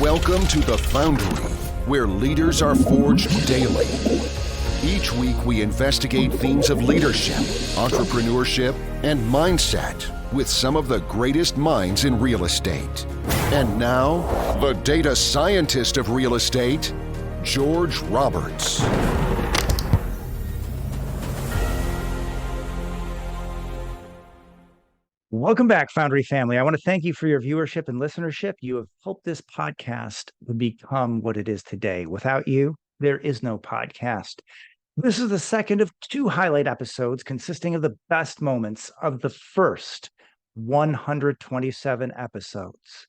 Welcome to the Foundery, where leaders are forged daily. Each week we investigate themes of leadership, entrepreneurship, and mindset with some of the greatest minds in real estate. And now, the data scientist of real estate, George Roberts. Welcome back, Foundery family. I want to thank you for your viewership and listenership. You have helped this podcast become what it is today. Without you, there is no podcast. This is the second of two highlight episodes consisting of the best moments of the first 127 episodes.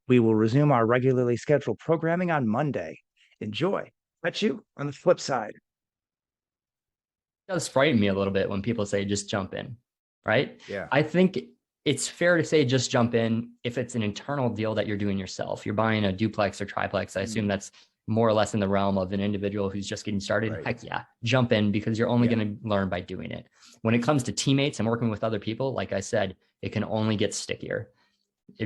We will resume our regularly scheduled programming on Monday. Enjoy. Catch you on the flip side. It does frighten me a little bit when people say just jump in, right? Yeah. I think it's fair to say just jump in if it's an internal deal that you're doing yourself. You're buying a duplex or triplex. I assume that's more or less in the realm of an individual who's just getting started. Right. Heck yeah, jump in, because you're only going to learn by doing it. When it comes to teammates and working with other people, like I said, it can only get stickier.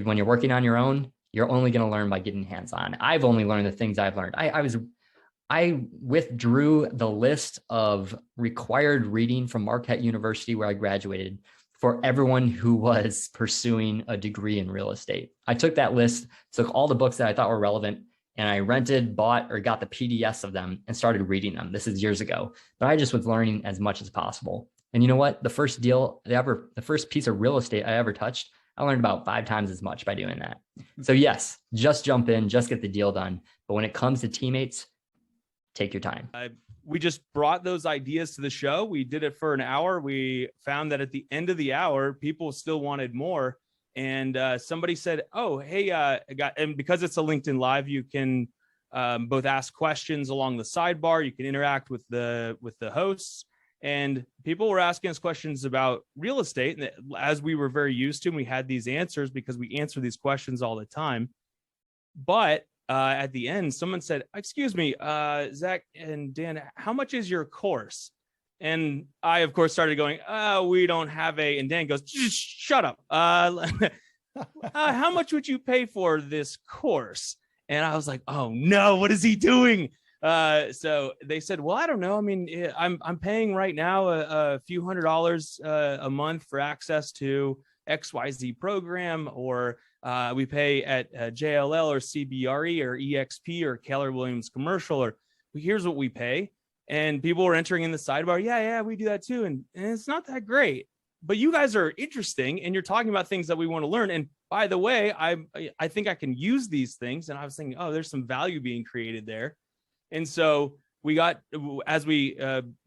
When you're working on your own, you're only going to learn by getting hands-on. I've only learned the things I've learned. I withdrew the list of required reading from Marquette University, where I graduated, for everyone who was pursuing a degree in real estate. I took that list, took all the books that I thought were relevant, and I rented, bought, or got the PDFs of them and started reading them. This is years ago, but I just was learning as much as possible. And you know what? The first piece of real estate I ever touched, I learned about 5 times as much by doing that. So yes, just jump in, just get the deal done. But when it comes to teammates, take your time. We just brought those ideas to the show. We did it for an hour. We found that at the end of the hour, people still wanted more. And somebody said, oh, hey, and because it's a LinkedIn Live, you can both ask questions along the sidebar. You can interact with the hosts. And people were asking us questions about real estate. And as we were very used to, and we had these answers because we answer these questions all the time. But at the end, someone said, excuse me, Zach and Dan, how much is your course? And I, of course, started going, we don't have a, and Dan goes, shut up. How much would you pay for this course? And I was like, oh no, what is he doing? So they said, well, I don't know. I mean, I'm paying right now a few $100s a month for access to XYZ program, or we pay at JLL or CBRE or EXP or Keller Williams Commercial, or here's what we pay. And people were entering in the sidebar. Yeah, we do that too. And it's not that great, but you guys are interesting and you're talking about things that we want to learn. And by the way, I think I can use these things. And I was thinking, oh, there's some value being created there. And so we got, as we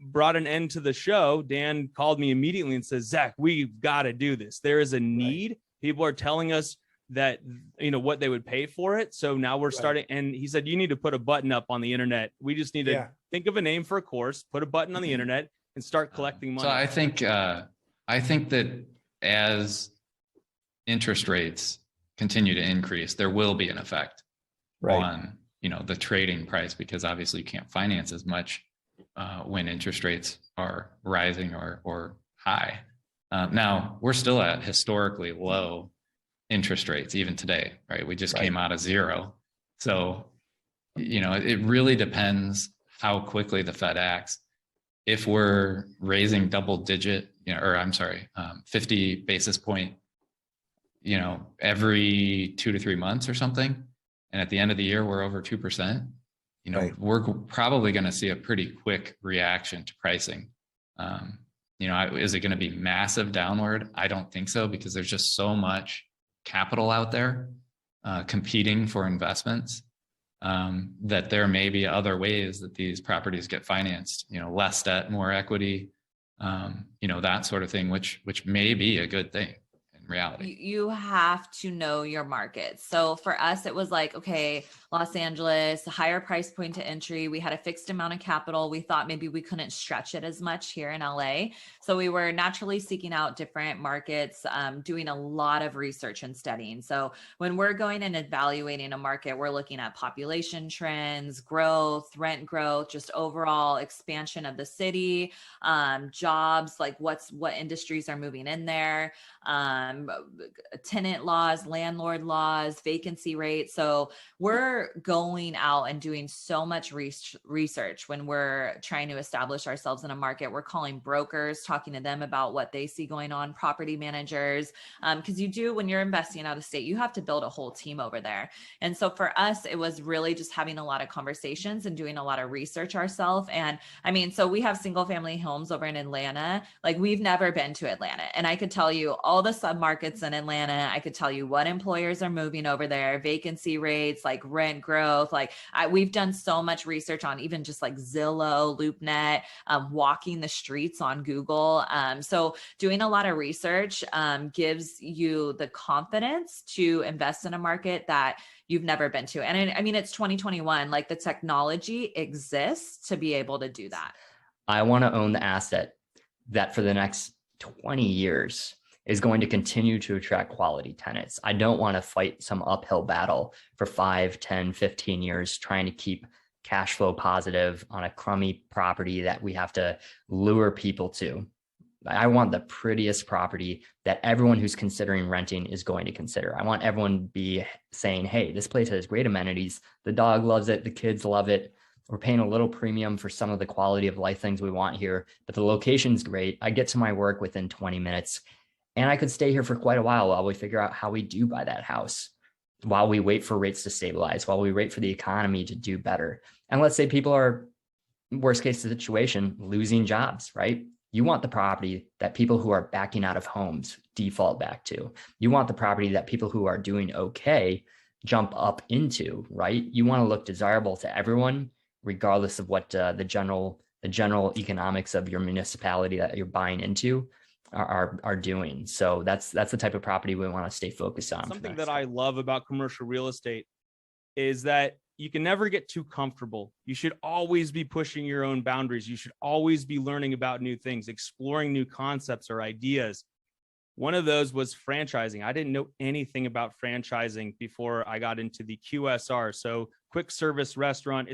brought an end to the show, Dan called me immediately and says, Zach, we've got to do this. There is a need. Right. People are telling us that, what they would pay for it. So now we're starting. And he said, you need to put a button up on the internet. We just need to think of a name for a course, put a button on the internet and start collecting money. So I think that as interest rates continue to increase, there will be an effect on, the trading price, because obviously you can't finance as much when interest rates are rising or high. Now we're still at historically low interest rates even today, right? We just came out of zero. So, it really depends how quickly the Fed acts. If we're raising double digit, 50 basis point, every 2 to 3 months or something, and at the end of the year, we're over 2%, we're probably going to see a pretty quick reaction to pricing. Is it going to be massive downward? I don't think so, because there's just so much capital out there competing for investments that there may be other ways that these properties get financed, less debt, more equity, that sort of thing, which may be a good thing in reality. You have to know your market. So for us, it was like, okay, Los Angeles, higher price point to entry. We had a fixed amount of capital. We thought maybe we couldn't stretch it as much here in LA. So we were naturally seeking out different markets, doing a lot of research and studying. So when we're going and evaluating a market, we're looking at population trends, growth, rent growth, just overall expansion of the city, jobs, like what industries are moving in there. tenant laws, landlord laws, vacancy rates. So we're going out and doing so much research when we're trying to establish ourselves in a market. We're calling brokers, talking to them about what they see going on, property managers, because when you're investing out of state, you have to build a whole team over there. And so for us, it was really just having a lot of conversations and doing a lot of research ourselves. And I mean, so we have single family homes over in Atlanta. Like, we've never been to Atlanta. And I could tell you all the submarkets in Atlanta. I could tell you what employers are moving over there, vacancy rates, like rent growth. Like, we've done so much research on even just like Zillow, LoopNet, walking the streets on Google. So doing a lot of research gives you the confidence to invest in a market that you've never been to. And I mean, it's 2021, like the technology exists to be able to do that. I want to own the asset that for the next 20 years is going to continue to attract quality tenants. I don't want to fight some uphill battle for 5, 10, 15 years trying to keep cash flow positive on a crummy property that we have to lure people to. I want the prettiest property that everyone who's considering renting is going to consider. I want everyone to be saying, hey, this place has great amenities. The dog loves it. The kids love it. We're paying a little premium for some of the quality of life things we want here, but the location's great. I get to my work within 20 minutes and I could stay here for quite a while we figure out how we do buy that house, while we wait for rates to stabilize, while we wait for the economy to do better. And let's say people are, worst case situation, losing jobs, right? You want the property that people who are backing out of homes default back to. You want the property that people who are doing okay jump up into, right? You want to look desirable to everyone, regardless of what the general economics of your municipality that you're buying into are doing. So that's the type of property we want to stay focused on. Something that I love about commercial real estate is that you can never get too comfortable. You should always be pushing your own boundaries. You should always be learning about new things, exploring new concepts or ideas. One of those was franchising. I didn't know anything about franchising before I got into the QSR. So quick service restaurant.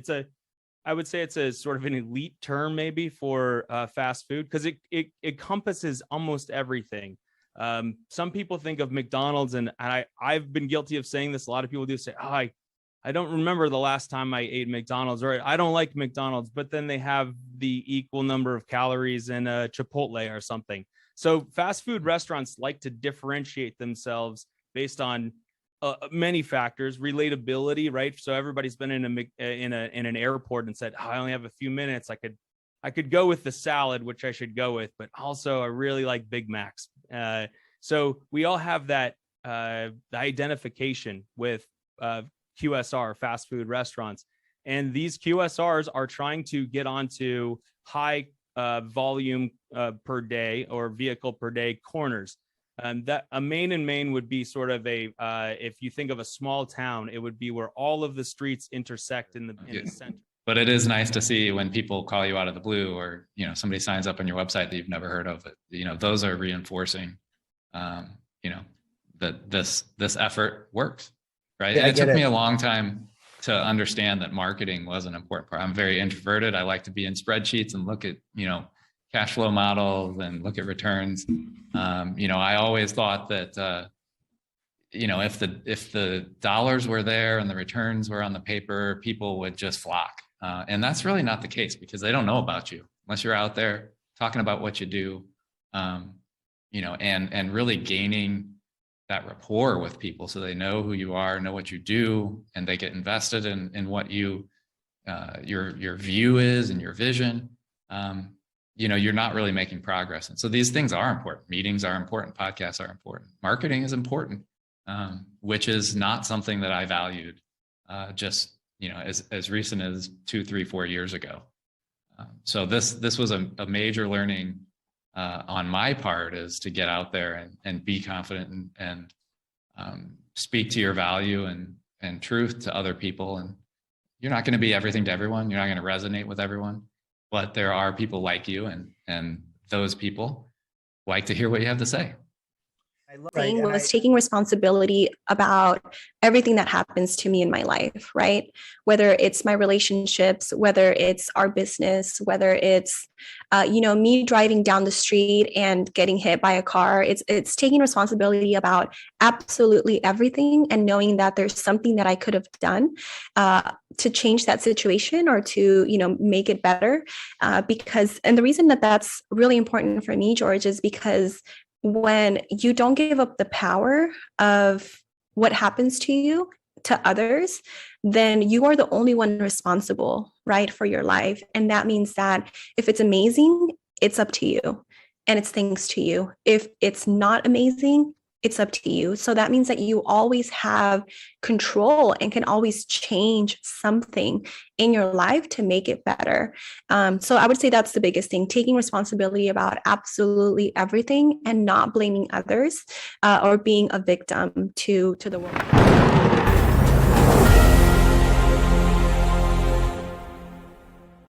I would say it's a sort of an elite term maybe for fast food, because it encompasses almost everything. Some people think of McDonald's, and I've been guilty of saying this. A lot of people do say, oh, I don't remember the last time I ate McDonald's, or I don't like McDonald's, but then they have the equal number of calories in a Chipotle or something. So fast food restaurants like to differentiate themselves based on many factors, relatability, right? So everybody's been in an airport and said, oh, I only have a few minutes. I could go with the salad, which I should go with, but also I really like Big Macs. So we all have that identification with QSR, fast food restaurants. And these QSRs are trying to get onto high volume per day or vehicle per day corners. That a main and main would be sort of if you think of a small town, it would be where all of the streets intersect in the center. But it is nice to see when people call you out of the blue, or somebody signs up on your website that you've never heard of. Those are reinforcing that this effort works, right? Yeah, and it took me a long time to understand that marketing was an important part. I'm very introverted. I like to be in spreadsheets and look at cash flow models and look at returns. I always thought that if the dollars were there and the returns were on the paper, people would just flock. And that's really not the case, because they don't know about you unless you're out there talking about what you do, and really gaining that rapport with people so they know who you are, know what you do, and they get invested in what your view is and your vision. You're not really making progress. And so these things are important. Meetings are important. Podcasts are important. Marketing is important, which is not something that I valued just as recent as 2, 3, 4 years ago. So this was a major learning on my part, is to get out there and be confident and speak to your value and truth to other people. And you're not going to be everything to everyone. You're not going to resonate with everyone, but there are people like you, and those people like to hear what you have to say. Right. And was taking responsibility about everything that happens to me in my life, right? Whether it's my relationships, whether it's our business, whether it's, me driving down the street and getting hit by a car. It's taking responsibility about absolutely everything and knowing that there's something that I could have done to change that situation or to, make it better. And the reason that that's really important for me, George, is because when you don't give up the power of what happens to you to others, then you are the only one responsible, right, for your life. And that means that if it's amazing, it's up to you and it's thanks to you. If it's not amazing, it's up to you. So that means that you always have control and can always change something in your life to make it better. So I would say that's the biggest thing, taking responsibility about absolutely everything and not blaming others or being a victim to the world.